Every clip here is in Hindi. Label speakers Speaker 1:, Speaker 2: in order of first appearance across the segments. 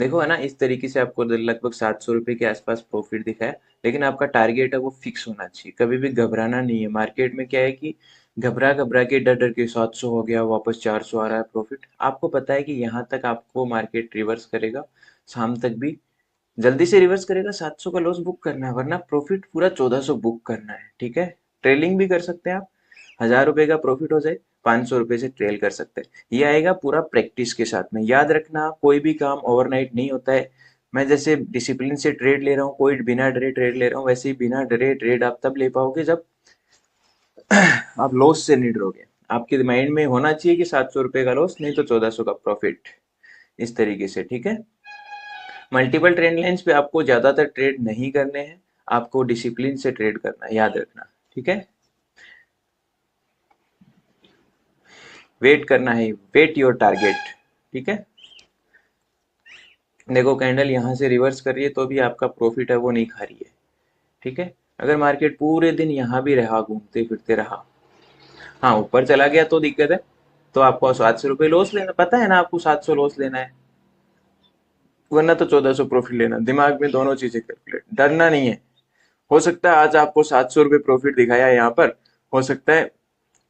Speaker 1: देखो है ना, इस तरीके से आपको लगभग 700 रुपये के आसपास प्रॉफिट दिखा है। लेकिन आपका टारगेट है वो फिक्स होना चाहिए, कभी भी घबराना नहीं है। मार्केट में क्या है कि घबरा घबरा के डर डर के 700 हो गया, वापस 400 आ रहा है प्रॉफिट। आपको पता है कि यहाँ तक आपको मार्केट रिवर्स करेगा, शाम तक भी जल्दी से रिवर्स करेगा। 700 का लॉस बुक करना है, वरना प्रॉफिट पूरा 1400 बुक करना है। ठीक है, ट्रेलिंग भी कर सकते हैं आप। 1000 रुपए का प्रॉफिट हो जाए, 500 रुपए से ट्रेल कर सकते हैं। ये आएगा पूरा प्रैक्टिस के साथ में। याद रखना, कोई भी काम ओवरनाइट नहीं होता है। मैं जैसे डिसिप्लिन से ट्रेड ले रहा हूँ, कोई बिना डरे ट्रेड ले रहा हूँ, वैसे ही बिना डरे ट्रेड आप तब ले पाओगे जब आप लॉस से नहीं डरोगे। आपके माइंड में होना चाहिए कि 700 रुपए का लॉस, नहीं तो 1400 का प्रॉफिट। इस तरीके से, ठीक है। मल्टीपल ट्रेंड लाइंस पे आपको ज्यादातर ट्रेड नहीं करने हैं, आपको डिसिप्लिन से ट्रेड करना है, याद रखना। ठीक है, वेट करना है, वेट योर टारगेट। ठीक है, देखो कैंडल यहाँ से रिवर्स कर रही है तो भी आपका प्रॉफिट है वो नहीं खा रही है। ठीक है, अगर मार्केट पूरे दिन यहाँ भी रहा, घूमते फिरते रहा, हाँ ऊपर चला गया तो दिक्कत है। तो आपको 700 रुपये लॉस लेना, पता है ना आपको 700 लॉस लेना है, वरना तो 1400 प्रॉफिट लेना। दिमाग में दोनों चीजें कैलकुलेट, डरना नहीं है। हो सकता है आज आपको 700 रुपये प्रॉफिट दिखाया यहाँ पर, हो सकता है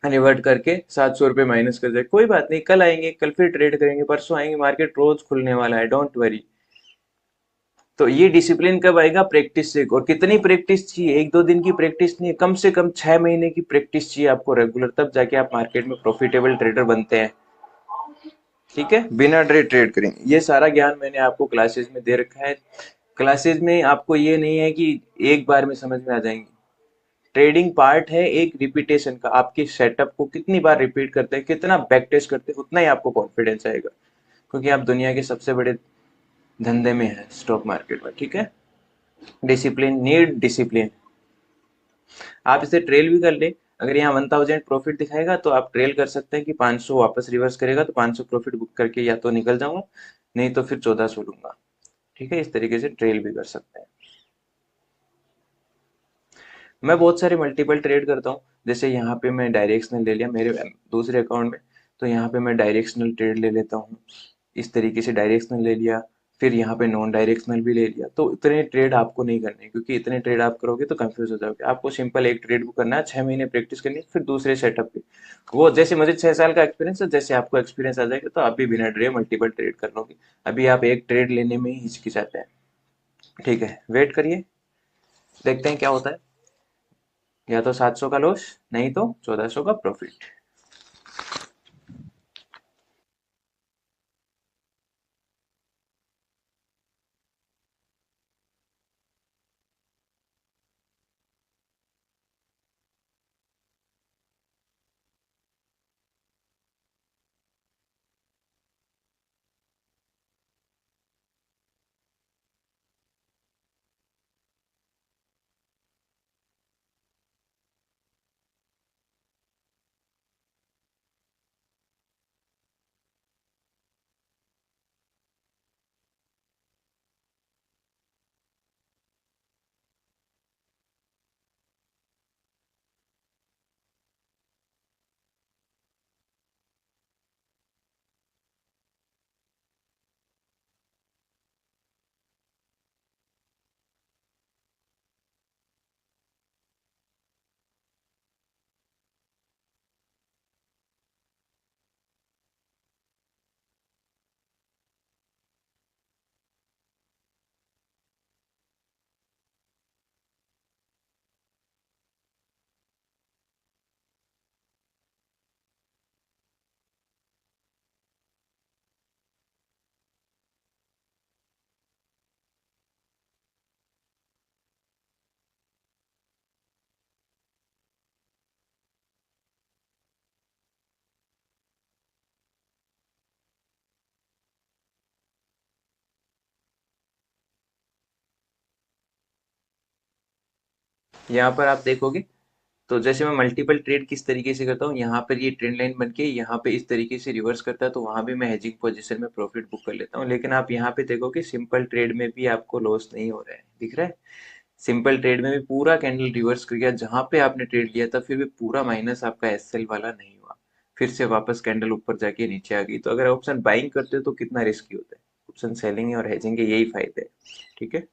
Speaker 1: रिवर्ट करके 700 रुपये माइनस कर जाए, कोई बात नहीं। कल आएंगे, कल फिर ट्रेड करेंगे, परसों आएंगे, मार्केट रोज खुलने वाला है, डोंट वरी। तो ये डिसिप्लिन कब आएगा? प्रैक्टिस से। और कितनी प्रैक्टिस चाहिए? एक दो दिन की प्रैक्टिस नहीं, कम से कम 6 महीने की प्रैक्टिस चाहिए आपको रेगुलर, तब जाके आप मार्केट में प्रॉफिटेबल ट्रेडर बनते हैं। ठीक है, बिना डरे ट्रेड करेंगे। ये सारा ज्ञान मैंने आपको क्लासेस में दे रखा है। क्लासेस में आपको ये नहीं है कि एक बार में समझ में आ जाएंगी। ट्रेडिंग पार्ट है एक रिपीटेशन का। आपके सेटअप को कितनी बार रिपीट करते हैं, कितना बैक टेस्ट करते हैं, उतना ही आपको कॉन्फिडेंस आएगा। क्योंकि आप दुनिया के सबसे बड़े धंधे में है, स्टॉक मार्केट में। ठीक है, डिसिप्लिन, नीड डिसिप्लिन। आप इसे ट्रेल भी कर ले। अगर यहाँ 1000 प्रॉफिट दिखाएगा तो आप ट्रेल कर सकते हैं कि 500 वापस रिवर्स करेगा तो 500 प्रॉफिट बुक करके या तो निकल जाऊंगा, नहीं तो फिर 1400 लूंगा। ठीक है, इस तरीके से ट्रेल भी कर सकते हैं। मैं बहुत सारे मल्टीपल ट्रेड करता हूँ। जैसे यहाँ पे मैं डायरेक्शनल ले लिया मेरे दूसरे अकाउंट में, तो यहाँ पे मैं डायरेक्शनल ट्रेड ले लेता हूँ। इस तरीके से डायरेक्शनल ले लिया, फिर यहाँ पे नॉन डायरेक्शनल भी ले लिया। तो इतने ट्रेड आपको नहीं करने, क्योंकि इतने ट्रेड आप करोगे तो कंफ्यूज हो जाओगे। आपको सिंपल एक ट्रेड को करना है, 6 महीने प्रैक्टिस करनी है, फिर दूसरे सेटअप पे। वो जैसे मुझे 6 साल का एक्सपीरियंस है, जैसे आपको एक्सपीरियंस आ जाएगा तो आप भी बिना डरे मल्टीपल ट्रेड कर लोगे। अभी आप एक ट्रेड लेने में ही हिचकिचाते हैं। ठीक है, वेट करिए, देखते हैं क्या होता है। या तो 700 का लॉस, नहीं तो 1400 का प्रॉफिट। यहाँ पर आप देखोगे तो जैसे मैं मल्टीपल ट्रेड किस तरीके से करता हूँ, यहाँ पर ये ट्रेंड लाइन बन के यहाँ पे इस तरीके से रिवर्स करता है, तो वहां भी मैं हेजिंग पोजीशन में प्रॉफिट बुक कर लेता हूँ। लेकिन आप यहाँ पे देखोगे सिंपल ट्रेड में भी आपको लॉस नहीं हो रहा है, दिख रहा है। सिंपल ट्रेड में भी पूरा कैंडल रिवर्स कर गया, जहां पे आपने ट्रेड लिया था, फिर भी पूरा माइनस आपका एसएल वाला नहीं हुआ। फिर से वापस कैंडल ऊपर जाके नीचे आ गई। तो अगर ऑप्शन बाइंग करते हो तो कितना रिस्की होता है। ऑप्शन सेलिंग और हेजिंग के यही फायदे हैं। ठीक है।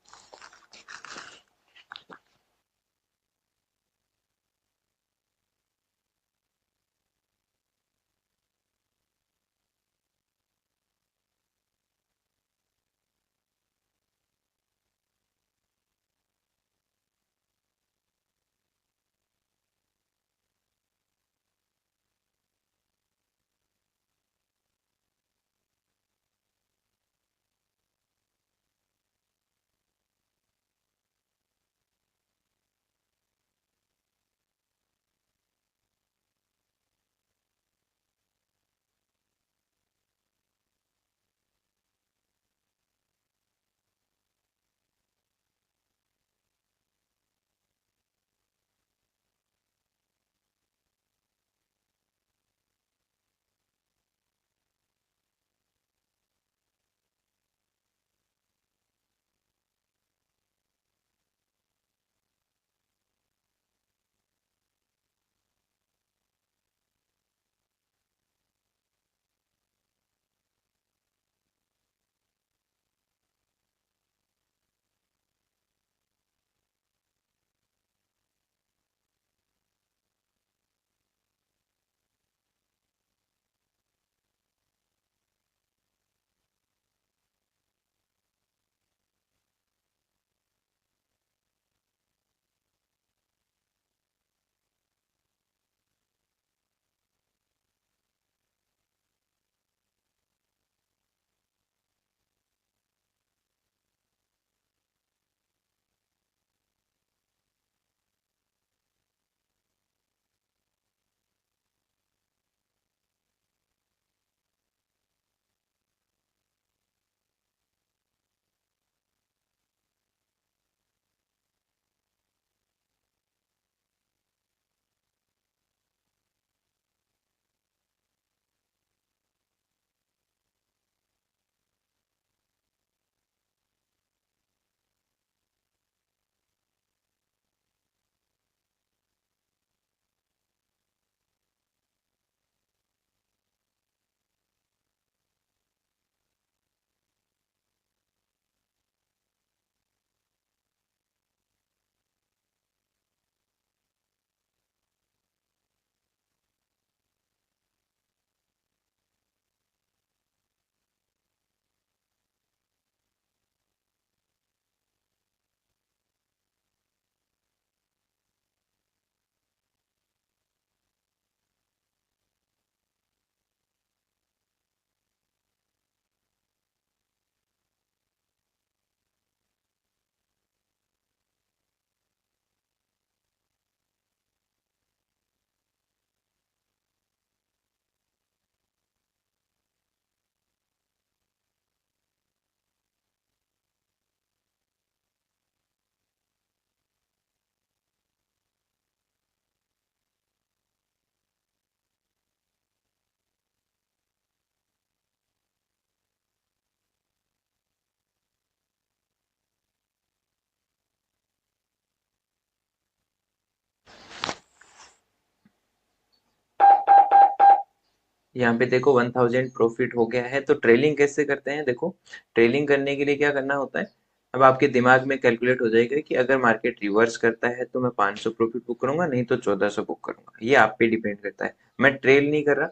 Speaker 1: यहाँ पे देखो 1000 प्रॉफिट हो गया है। तो ट्रेलिंग कैसे करते हैं, देखो ट्रेलिंग करने के लिए क्या करना होता है। अब आपके दिमाग में कैलकुलेट हो जाएगा कि अगर मार्केट रिवर्स करता है तो मैं 500 प्रॉफिट बुक करूंगा, नहीं तो 1400 बुक करूंगा। ये आप पे डिपेंड करता है। मैं ट्रेल नहीं कर रहा,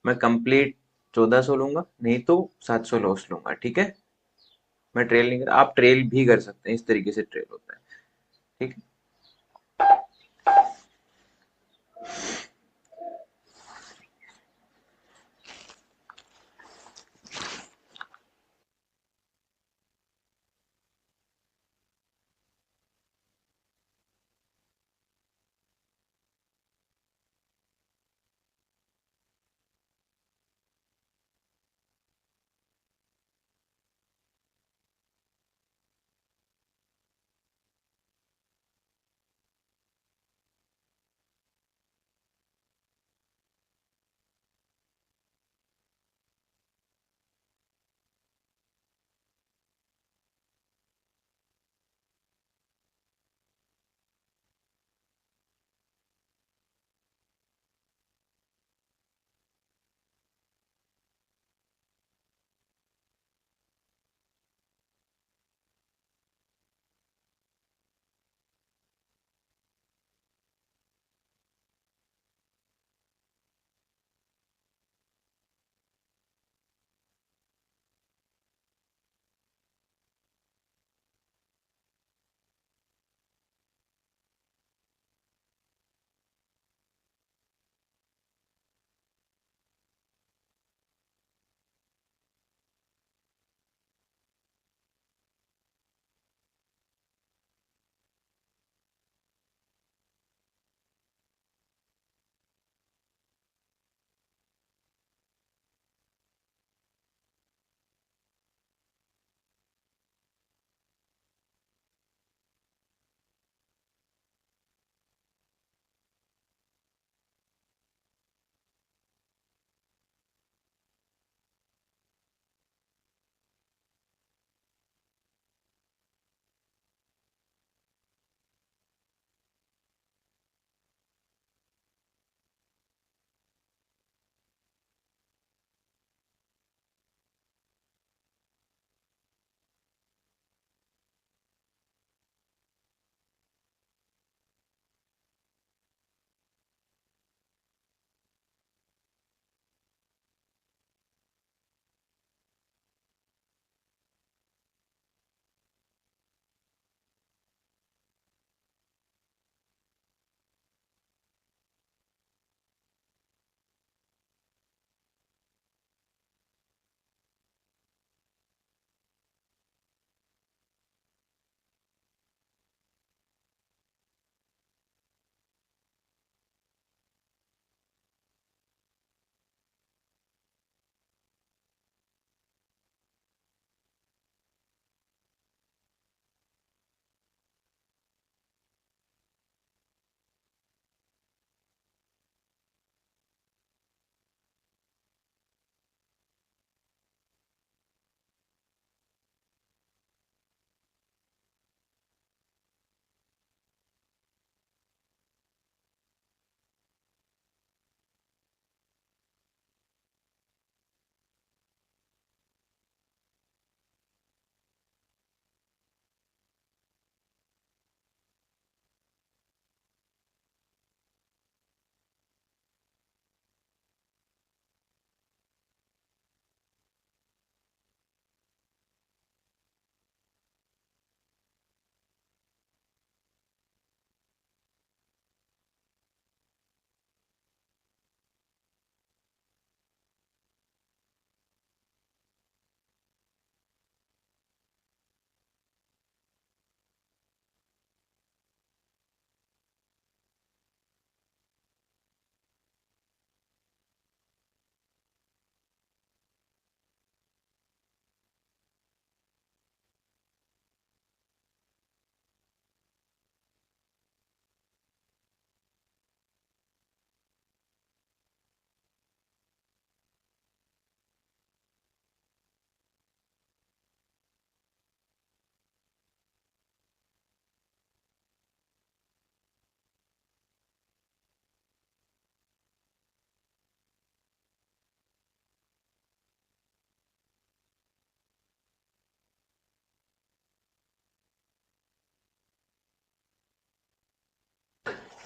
Speaker 1: मैं कंप्लीट 1400 लूंगा, नहीं तो 700 लॉस लूंगा। ठीक है। मैं ट्रेल नहीं कर रहा, आप ट्रेल भी कर सकते हैं, इस तरीके से ट्रेल होता है। ठीक है।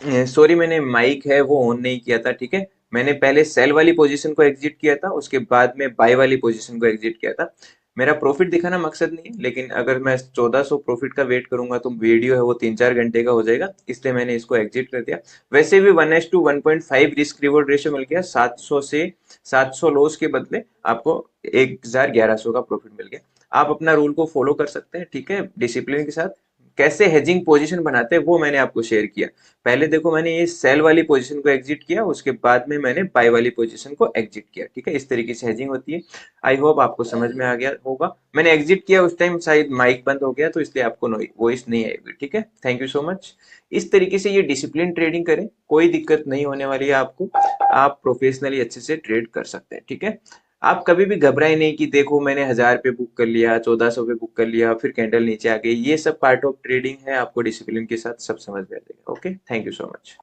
Speaker 1: सॉरी, मैंने माइक है वो ऑन नहीं किया था, ठीक है। मैंने पहले सेल वाली पोजीशन को एग्जिट किया था, उसके बाद में बाय वाली पोजीशन को एग्जिट किया था। मेरा प्रॉफिट दिखाना मकसद नहीं है, लेकिन अगर मैं 1400 प्रॉफिट का वेट करूंगा तो वीडियो है वो 3-4 घंटे का हो जाएगा, इसलिए मैंने इसको एग्जिट कर दिया। वैसे भी 1:1.5 रिस्क रिवॉर्ड रेशियो मिल गया, 700 लॉस के बदले आपको 1100 का प्रॉफिट मिल गया। आप अपना रूल को फॉलो कर सकते हैं, ठीक है, डिसिप्लिन के साथ। कैसे हेजिंग पोजीशन बनाते हैं वो मैंने आपको शेयर किया। पहले देखो, मैंने ये सेल वाली पोजीशन को एग्जिट किया, उसके बाद में मैंने बाय वाली पोजीशन को एग्जिट किया, ठीक है। इस तरीके से हेजिंग होती है। आई होप आपको समझ में आ गया होगा। मैंने एग्जिट किया उस टाइम शायद माइक बंद हो गया, तो इसलिए आपको वॉइस नहीं आएगी, ठीक है। Thank you so much. इस तरीके से ये डिसिप्लिन ट्रेडिंग करें, कोई दिक्कत नहीं होने वाली है आपको। आप प्रोफेशनली अच्छे से ट्रेड कर सकते हैं, ठीक है। आप कभी भी घबराए नहीं कि देखो मैंने 1000 पे बुक कर लिया, 1400 पे बुक कर लिया, फिर कैंडल नीचे आ गई। ये सब पार्ट ऑफ ट्रेडिंग है, आपको डिसिप्लिन के साथ सब समझ में आ जाएगा। Okay, thank you so much.